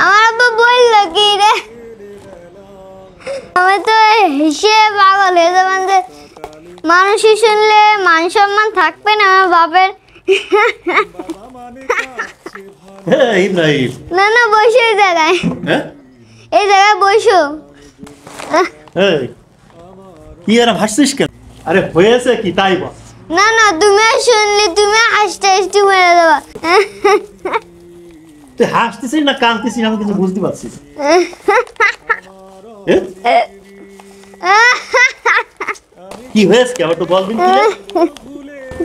আমার আব্বা বলল কি রে, আমি তো হেসে পাগল হয়ে যাবেন যে মানুষই শুনলে মান সম্মান থাকবে না আমার বাপের। না না বসো এই জায়গায়, এই জায়গায় বসো। কি আর হাসছিস কেন? আরে হয়েছে কি তাই বল। না না তুমি শুনলে তুমি হাসতে হাসতে মরে যাবা। তুই হাসতেছিস না কাঁদতেছিস আমি কিছু বুঝতে পারছি না। কি হয়েছে কি আমার তো বলবি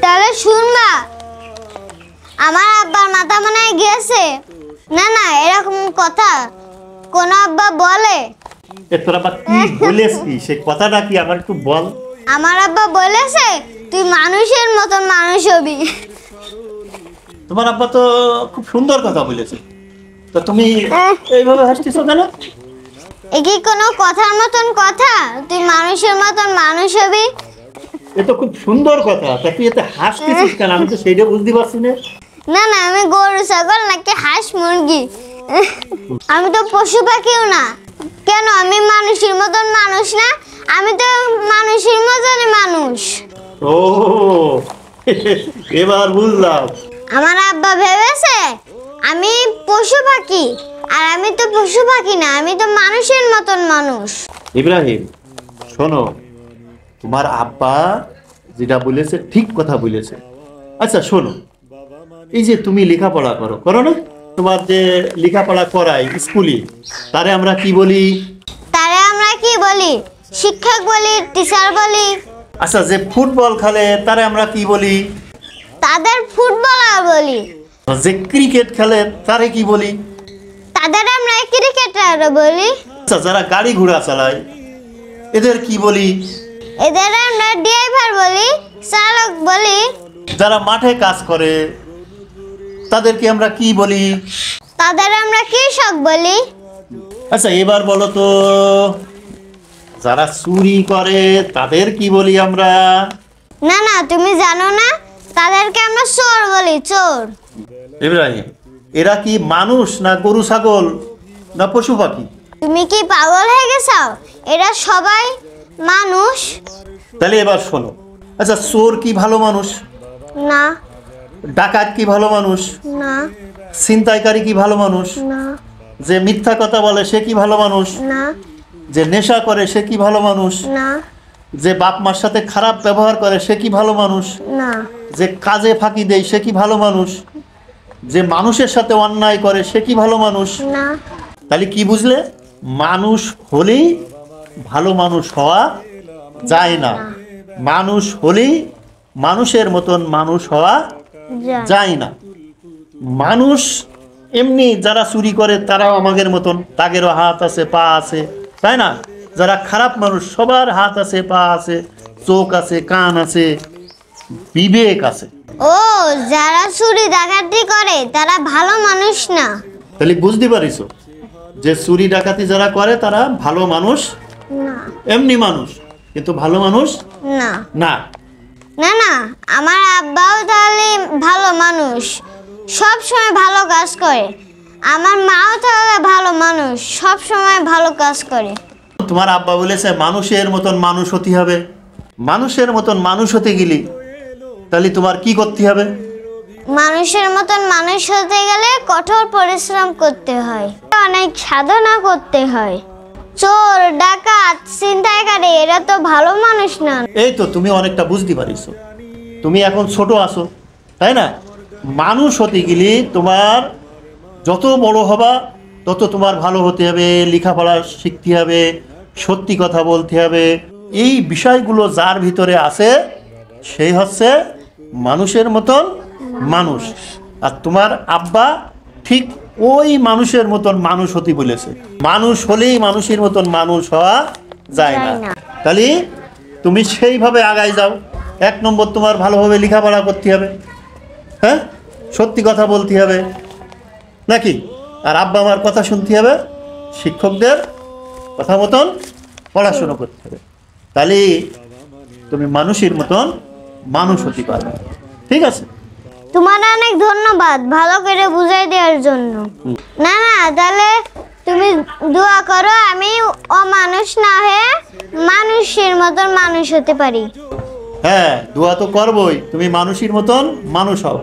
তাহলে শুনবা, আমার আব্বার মাথা মনে হয় গেছে। না না এরকম কথা কোন আব্বা বলে? তোর আব্বা কি বলেছিস সে কথাটা কি আমার একটু বল। আমার আব্বা বলেছে তুই মানুষের মতন মানুষ হবি। তোমার আব্বা তো খুব সুন্দর কথা বলেছে, তো তুমি এইভাবে হাসতেছো কেন? এ কি কোনো কথার মতন কথা? তুই মানুষের মতন মানুষ হবি, এ তো খুব সুন্দর কথা, তা তুই এতে হাসতেছিস কেন আমি তো সেইটা বুঝতে পারছি না। না না আমি গরু ছাগল নাকি হাঁস মুরগি, আমি তো পশু পাখিও না। কেন আমি মানুষের মতন মানুষ না? আমি তো মানুষের মতনই মানুষ। ও এবার বুঝলাম। আমার আব্বা ভেবেছে আমি পশু পাখি, আর আমি তো পশু পাখি না, আমি তো মানুষের মতন মানুষ। ইব্রাহিম শোনো, তোমার আব্বা যেটা বলেছে ঠিক কথা বলেছে। আচ্ছা শোনো, এই যে তুমি লেখাপড়া করো না, তোমার যে লেখাপড়া করাই স্কুলে, তারে আমরা কি বলি? তারে আমরা কি বলি? শিক্ষক বলি, টিচার বলি। আচ্ছা যে ফুটবল খেলে তারে আমরা কি বলি? তাদের ফুটবলার বলি। যে ক্রিকেট খেলে তারে কি বলি? তাদের আমরা ক্রিকেটার বলি। আচ্ছা যারা গাড়ি ঘোড়া চালায় এদের কি বলি? এদের আমরা ড্রাইভার বলি, চালক বলি। যারা মাঠে কাজ করে তাদেরকে আমরা কি বলি? তাদের আমরা কৃষক বলি। আচ্ছা এবার বলো তো, যারা চুরি করে তাদের কি বলি আমরা? না না তুমি জানো না, তাদেরকে আমরা চোর বলি, চোর। ইব্রাহিম এরা কি মানুষ না গরু ছাগল না পশু পাখি? তুমি কি পাগল হয়ে গেছো? এরা সবাই মানুষ। তাহলে এবার শোনো, আচ্ছা চোর কি ভালো মানুষ? না ডাকাত কি ভালো মানুষ? না ছিনতাইকারী কি ভালো মানুষ? না যে মিথ্যা কথা বলে সে কি ভালো মানুষ? না যে নেশা করে সে কি ভালো মানুষ? না যে বাপ মার সাথে খারাপ ব্যবহার করে সে কি ভালো মানুষ? না যে কাজে ফাঁকি দেয় সে কি ভালো মানুষ? যে মানুষের সাথে অন্যায় করে সে কি ভালো মানুষ? না। তাহলে কি বুঝলে? মানুষ হলেই ভালো মানুষ হওয়া যায় না, মানুষ হলেই মানুষের মতন মানুষ হওয়া যায় না। মানুষ এমনি যারা চুরি করে তারাও আমাদের মতন, তাদেরও হাত আছে পা আছে, তাই না? যারা খারাপ মানুষ সবার হাত আছে পা আছে, চোখ আছে কান আছে, বিবেক আছে। ও যারা চুরি ডাকাতি করে তারা ভালো মানুষ না। তাহলে বুঝতে পারিস যে চুরি ডাকাতি যারা করে তারা ভালো মানুষ না। এমনি মানুষ, কিন্তু ভালো মানুষ না না। না না আমার আব্বাও তাহলে ভালো মানুষ, সব সময় ভালো কাজ করে। আমার মাও তাহলে ভালো মানুষ, সব সময় ভালো কাজ করে। তোমার আব্বা বলেছে মানুষের মতন মানুষ হতে হবে। মানুষের মতন মানুষ হতে গেলে তাহলে তোমার কি করতে হবে? মানুষের মতন মানুষ হতে গেলে কঠোর পরিশ্রম করতে হয়, অনেক সাধনা করতে হয়। চোর ডাকাত ছিনতাইকারী এরা তো ভালো মানুষ না। এই তো তুমি অনেকটা বুঝতে পারিছো, তুমি এখন ছোট আছো, তাই না? মানুষ হতে গেলে তোমার যত বড় হবা তত তোমার ভালো হতে হবে, লেখাপড়া শিখতে হবে, সত্যি কথা বলতে হবে। এই বিষয়গুলো যার ভিতরে আছে সেই হচ্ছে মানুষের মতন মানুষ। আর তোমার আব্বা ঠিক ওই মানুষের মতন মানুষ হতে বলেছে। মানুষ হলেই মানুষের মতন মানুষ হওয়া যায় না। তাহলে তুমি সেইভাবে আগায় যাও। 1 নম্বর তোমার ভালোভাবে লেখাপড়া করতে হবে, হ্যাঁ, সত্যি কথা বলতে হবে নাকি? আর আব্বা আমার কথা শুনতে হবে, শিক্ষকদের কথা মতন পড়াশোনা করতে হবে। তাহলে তুমি মানুষের মতন মানুষ হতে পারবে। ঠিক আছে? তোমার অনেক ধন্যবাদ ভালো করে বুঝাই দেওয়ার জন্য। না না, তাহলে তুমি দোয়া করো আমি অমানুষ না হয়ে মানুষের মতন মানুষ হতে পারি। হ্যাঁ, দোয়া তো করবই, তুমি মানুষের মতন মানুষ হও।